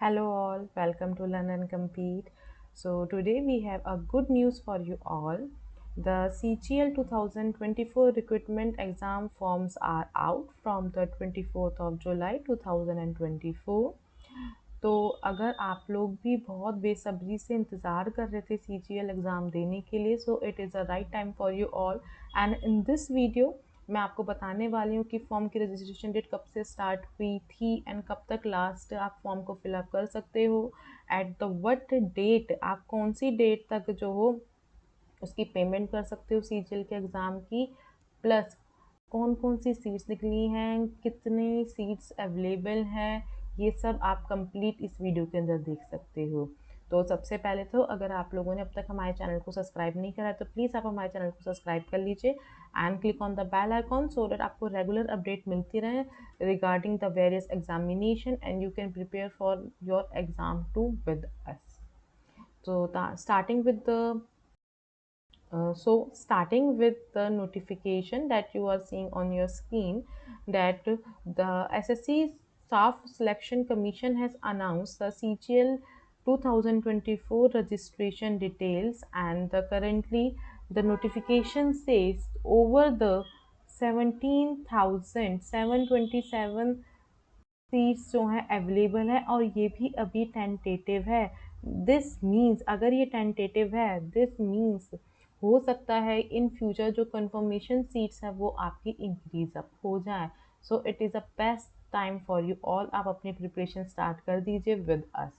Hello all, welcome to Learn and Compete. So today we have a good news for you all. The CGL 2024 recruitment exam forms are out from the 24th of July 2024. तो अगर आप लोग भी बहुत बेसब्री से इंतज़ार कर रहे थे CGL एग्ज़ाम देने के लिए, so it is a right time for you all. And in this video मैं आपको बताने वाली हूँ कि फॉर्म की रजिस्ट्रेशन डेट कब से स्टार्ट हुई थी एंड कब तक लास्ट आप फॉर्म को फिलअप कर सकते हो, एट द व्हाट डेट आप कौन सी डेट तक जो हो उसकी पेमेंट कर सकते हो CGL के एग्ज़ाम की, प्लस कौन कौन सी सीट्स निकली हैं, कितने सीट्स अवेलेबल हैं, ये सब आप कंप्लीट इस वीडियो के अंदर देख सकते हो। तो सबसे पहले तो अगर आप लोगों ने अब तक हमारे चैनल को सब्सक्राइब नहीं करा है तो प्लीज़ आप हमारे चैनल को सब्सक्राइब कर लीजिए and click on the bell icon so that आपको रेगुलर अपडेट मिलती रहे regarding the various examination and you can prepare for your exam too with us. तो starting with the starting with the notification that you are seeing on your screen, that the SSC Staff Selection Commission has announced the CGL 2024 registration details, and currently the notification says over the 17,727 seats जो हैं available है और ये भी अभी tentative है। This means अगर ये टेंटेटिव है, दिस मीन्स हो सकता है इन फ्यूचर जो कंफर्मेशन सीट्स है वो आपकी इंक्रीज अप हो जाए। So it is a best time for you all, आप अपनी प्रिपरेशन स्टार्ट कर दीजिए विद अस।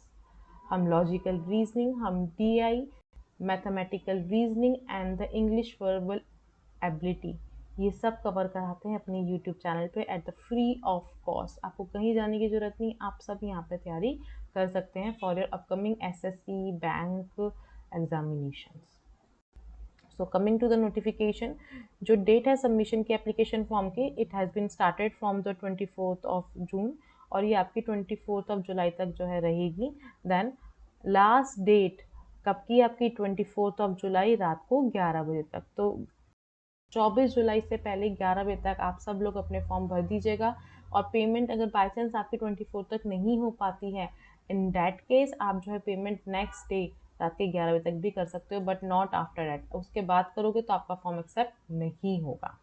हम लॉजिकल रीजनिंग, हम DI, mathematical reasoning and the English verbal ability, ये सब कवर कराते हैं अपने यूट्यूब चैनल पे at the free of cost. आपको कहीं जाने की ज़रूरत नहीं, आप सब यहाँ पे तैयारी कर सकते हैं for your upcoming SSC bank examinations. So coming to the notification, जो डेट है सबमिशन की एप्लीकेशन फॉर्म की, it has been started from the 24th of June और ये आपकी 24th ऑफ जुलाई तक जो है रहेगी। देन लास्ट डेट कब की आपकी 24th ऑफ जुलाई रात को 11 बजे तक। तो 24 जुलाई से पहले 11 बजे तक आप सब लोग अपने फॉर्म भर दीजिएगा और पेमेंट अगर बाई चांस आपकी 24 तक नहीं हो पाती है, इन डैट केस आप जो है पेमेंट नेक्स्ट डे रात के 11 बजे तक भी कर सकते हो, बट नॉट आफ्टर डैट। उसके बाद करोगे तो आपका फॉर्म एक्सेप्ट नहीं होगा।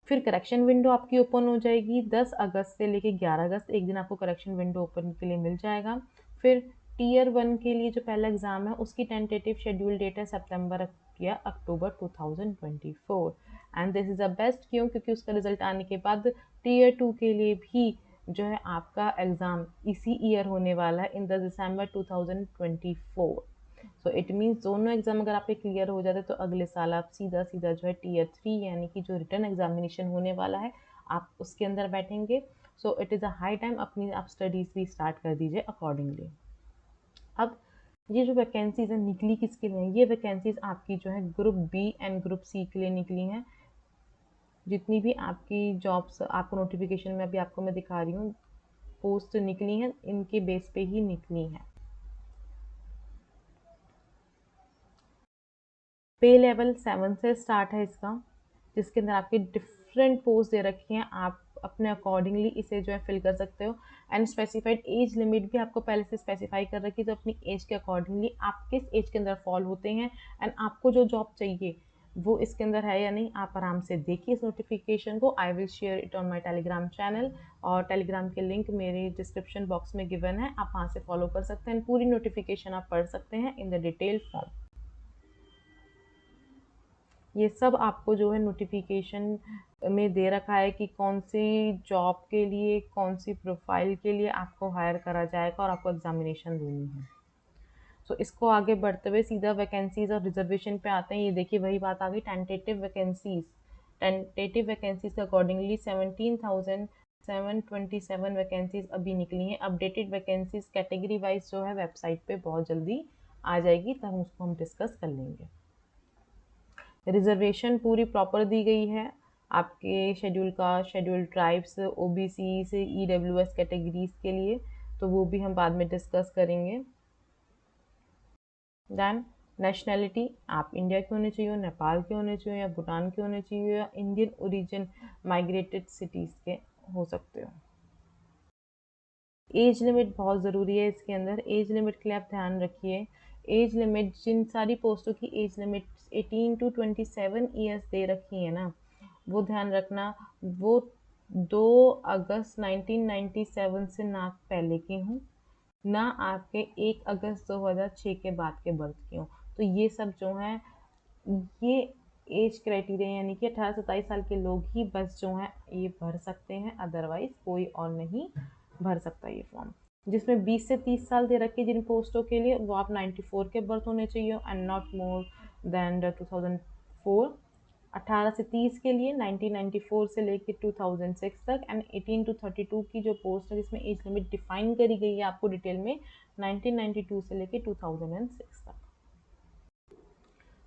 फिर करेक्शन विंडो आपकी ओपन हो जाएगी 10 अगस्त से लेके 11 अगस्त, एक दिन आपको करेक्शन विंडो ओपन के लिए मिल जाएगा। फिर टीयर 1 के लिए जो पहला एग्ज़ाम है उसकी टेंटेटिव शेड्यूल डेट है सितंबर या अक्टूबर 2024 and this is a best. क्यों? क्योंकि उसका रिजल्ट आने के बाद टीयर 2 के लिए भी जो है आपका एग्ज़ाम इसी ईयर होने वाला है in the December 2024। So it means दोनों एग्जाम अगर आपके क्लियर हो जाते तो अगले साल आप सीधा सीधा जो है टीयर 3 यानी कि जो रिटर्न एग्जामिनेशन होने वाला है आप उसके अंदर बैठेंगे। So it is a high time अपनी आप स्टडीज़ भी स्टार्ट कर दीजिए अकॉर्डिंगली। अब ये जो वैकेंसीज़ हैं निकली किसके लिए हैं? ये वैकेंसीज़ आपकी जो है group B and group C के लिए निकली हैं। जितनी भी आपकी जॉब्स आपको नोटिफिकेशन में अभी आपको मैं दिखा रही हूँ पोस्ट निकली हैं, इनके बेस पे ही निकली हैं। पे लेवल 7 से स्टार्ट है इसका, जिसके अंदर आपकी डिफरेंट पोस्ट दे रखी हैं, आप अपने अकॉर्डिंगली इसे जो है फिल कर सकते हो एंड स्पेसिफाइड एज लिमिट भी आपको पहले से स्पेसिफाई कर रखी है, तो अपनी एज के अकॉर्डिंगली आप किस एज के अंदर फॉल होते हैं एंड आपको जो जॉब चाहिए वो इसके अंदर है या नहीं, आप आराम से देखिए इस नोटिफिकेशन को। I will share it on my Telegram channel और टेलीग्राम के लिंक मेरे डिस्क्रिप्शन बॉक्स में गिवन है, आप वहाँ से फॉलो कर सकते हैं। पूरी नोटिफिकेशन आप पढ़ सकते हैं इन द डिटेल फॉर्म। ये सब आपको जो है नोटिफिकेशन में दे रखा है कि कौन सी जॉब के लिए कौन सी प्रोफाइल के लिए आपको हायर करा जाएगा और आपको एग्जामिनेशन देनी है। सो इसको आगे बढ़ते हुए सीधा वैकेंसीज और रिजर्वेशन पे आते हैं। ये देखिए वही बात आ गई, टेंटेटिव वैकेंसीज। टेंटेटिव वैकेंसीज के अकॉर्डिंगली 17,727 वैकेंसीज अभी निकली हैं। अपडेटेड वैकेंसीज कैटेगरी वाइज जो है वेबसाइट पे बहुत जल्दी आ जाएगी, तब उसको हम डिस्कस कर लेंगे। रिजर्वेशन पूरी प्रॉपर दी गई है आपके schedule caste, schedule tribes, OBC से EWS कैटेगरीज के लिए, तो वो भी हम बाद में डिस्कस करेंगे। दैन नेशनैलिटी, आप इंडिया के होने चाहिए, नेपाल के होने चाहिए या भूटान के होने चाहिए या इंडियन ओरिजिन माइग्रेटेड सिटीज़ के हो सकते हो। एज लिमिट बहुत ज़रूरी है इसके अंदर। एज लिमिट के लिए आप ध्यान रखिए, एज लिमिट जिन सारी पोस्टों की age limit 18 to 27 years they रखी है ना, वो ध्यान रखना, वो 2 अगस्त 1997 से ना पहले की हूँ, ना आपके 1 अगस्त 2006 के बाद के बर्थ की हूँ। तो ये सब जो हैं, ये एज क्राइटेरिया यानी कि 18-27 साल के लोग ही बस जो हैं ये भर सकते हैं, अदरवाइज कोई और नहीं भर सकता ये फॉर्म। जिसमें 20 से 30 साल दे रखे जिन पोस्टों के लिए, वो आप 94 के बर्थ होने चाहिए एंड नॉट मोर देन 2004। 18 से 30 के लिए 1994 से लेकर 2006 तक, एंड 18 to 32 की जो पोस्ट है जिसमें एज लिमिट डिफाइन करी गई है आपको डिटेल में, 1992 से लेकर 2006 तक।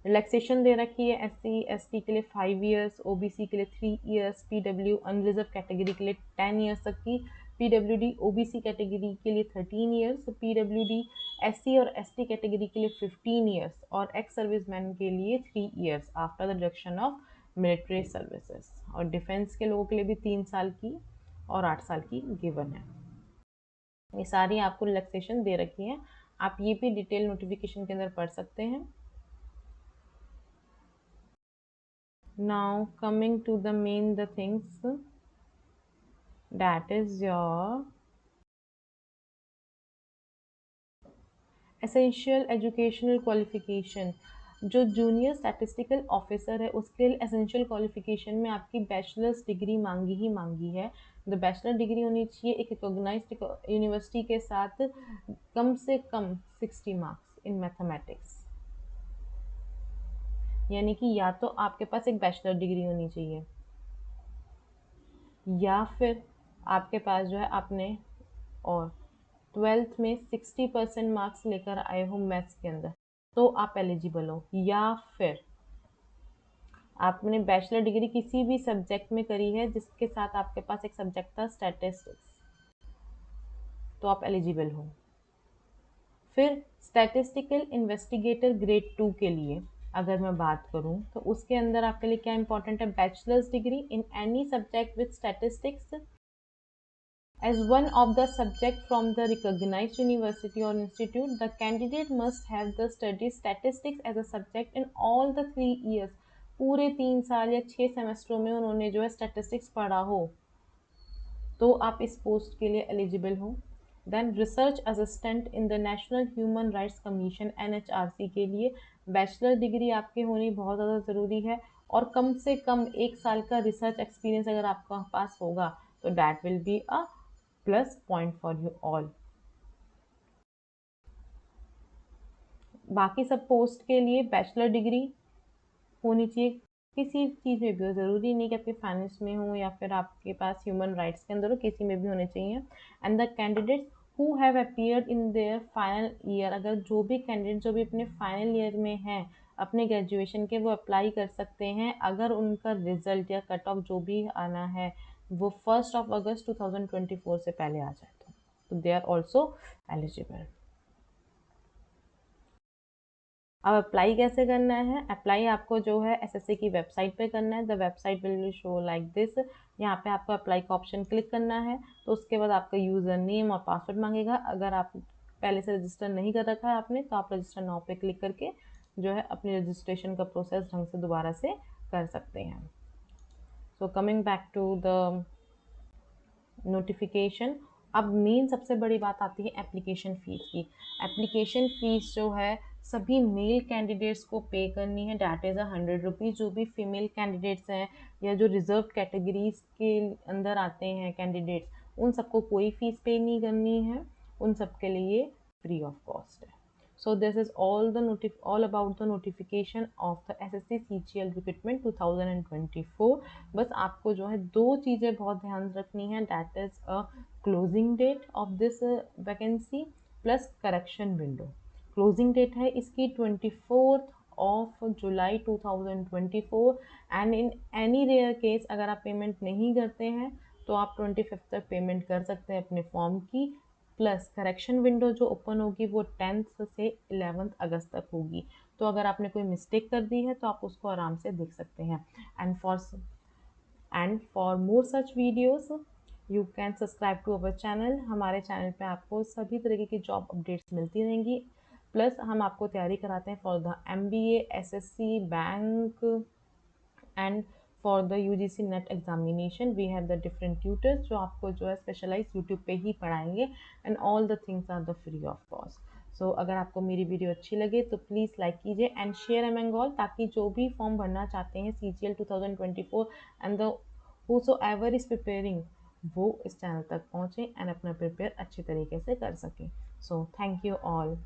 रिलैक्सेशन दे रखी है SC/ST के लिए 5 इयर्स, OBC के लिए 3 इयर्स, PW अनरिजर्व कैटेगरी के लिए 10 इयर्स तक की, PWD OBC कैटेगरी के लिए 13 इयर्स, PWD SC और ST कैटेगरी के लिए 15 इयर्स, और एक्स सर्विसमैन के लिए 3 years after the deduction of military services, और डिफेंस के लोगों के लिए भी 3 साल की और 8 साल की गिवन है। ये सारी आपको रिलैक्सेशन दे रखी है, आप ये भी डिटेल नोटिफिकेशन के अंदर पढ़ सकते हैं। Now coming to the things, that is your essential educational qualification। जो जूनियर स्टैटिस्टिकल ऑफिसर है उसके लिए एसेंशियल क्वालिफिकेशन में आपकी बैचलर्स डिग्री मांगी ही मांगी है। द बैचलर डिग्री होनी चाहिए एक रिकॉग्नाइज्ड यूनिवर्सिटी के साथ, कम से कम 60 मार्क्स इन मैथमेटिक्स, यानी कि या तो आपके पास एक बैचलर डिग्री होनी चाहिए, या फिर आपके पास जो है आपने और 12th में 60% मार्क्स लेकर आए हो मैथ्स के अंदर, तो आप एलिजिबल हो, या फिर आपने बैचलर डिग्री किसी भी सब्जेक्ट में करी है जिसके साथ आपके पास एक सब्जेक्ट था स्टैटिस्टिक्स, तो आप एलिजिबल हो। फिर स्टैटिस्टिकल इन्वेस्टिगेटर ग्रेड 2 के लिए अगर मैं बात करूं तो उसके अंदर आपके लिए क्या इंपॉर्टेंट है, bachelors degree in any subject with statistics as one of the subject from the recognized university or institute. The candidate must have the studied statistics as a subject in all the 3 years। पूरे 3 साल या 6 सेमेस्टरों में उन्होंने जो है statistics पढ़ा हो, तो आप इस पोस्ट के लिए एलिजिबल हो। Then research assistant in the national human rights commission NHRC के लिए बैचलर डिग्री आपकी होनी बहुत ज़्यादा ज़रूरी है, और कम से कम 1 साल का रिसर्च एक्सपीरियंस अगर आपके पास होगा तो that will be a plus point for you all. बाकी सब पोस्ट के लिए बैचलर डिग्री होनी चाहिए, किसी चीज़ में भी हो, ज़रूरी नहीं कि आपके फाइनेंस में हो या फिर आपके पास ह्यूमन राइट्स के अंदर हो, किसी में भी होने चाहिए। And the candidates who have appeared in their final year, अगर जो भी कैंडिडेट जो भी अपने फाइनल ईयर में हैं अपने ग्रेजुएशन के, वो अप्लाई कर सकते हैं अगर उनका रिजल्ट या कट ऑफ जो भी आना है वो 1 अगस्त 2024 से पहले आ जाए तो दे आर ऑल्सो एलिजिबल। अब अप्लाई कैसे करना है, अप्लाई आपको जो है SSC की वेबसाइट पे करना है। The website will show like this. यहाँ पे आपको अप्लाई का ऑप्शन क्लिक करना है, तो उसके बाद आपका यूज़र नेम और पासवर्ड मांगेगा। अगर आप पहले से रजिस्टर नहीं कर रखा है आपने, तो आप रजिस्टर नाउ पे क्लिक करके जो है अपनी रजिस्ट्रेशन का प्रोसेस ढंग से दोबारा से कर सकते हैं। So coming back to the notification, अब मेन सबसे बड़ी बात आती है एप्लीकेशन फ़ीस की। एप्लीकेशन फ़ीस जो है सभी मेल कैंडिडेट्स को पे करनी है, डैट इज़ 100 रुपीज़। जो भी फीमेल कैंडिडेट्स हैं या जो रिजर्व कैटेगरीज के अंदर आते हैं कैंडिडेट्स, उन सबको कोई फ़ीस पे नहीं करनी है, उन सब के लिए फ्री ऑफ कॉस्ट है। So this is all about the notification of the SSC CGL recruitment 2024। बस आपको जो है 2 चीज़ें बहुत ध्यान रखनी है, that is a closing date of this vacancy plus correction window। closing date है इसकी 24th of July 2024, and in any rare case अगर आप पेमेंट नहीं करते हैं तो आप 25th तक पेमेंट कर सकते हैं अपने फॉर्म की। प्लस करेक्शन विंडो जो ओपन होगी वो 10th से 11th अगस्त तक होगी, तो अगर आपने कोई मिस्टेक कर दी है तो आप उसको आराम से देख सकते हैं। And for more such videos you can subscribe to our channel. हमारे चैनल पे आपको सभी तरीके की जॉब अपडेट्स मिलती रहेंगी। प्लस हम आपको तैयारी कराते हैं for the MBA, SSC, bank and for the UGC NET examination. We have the different tutors जो आपको जो है स्पेशलाइज यूट्यूब पे ही पढ़ाएंगे, and all the things are the free of cost. So अगर आपको मेरी वीडियो अच्छी लगे तो प्लीज़ लाइक कीजिए एंड शेयर अमंग ऑल, ताकि जो भी फॉर्म भरना चाहते हैं CGL 2024 and the whosoever is preparing, वो इस चैनल तक पहुँचें एंड अपना प्रिपेयर अच्छे तरीके से कर सकें। So thank you all.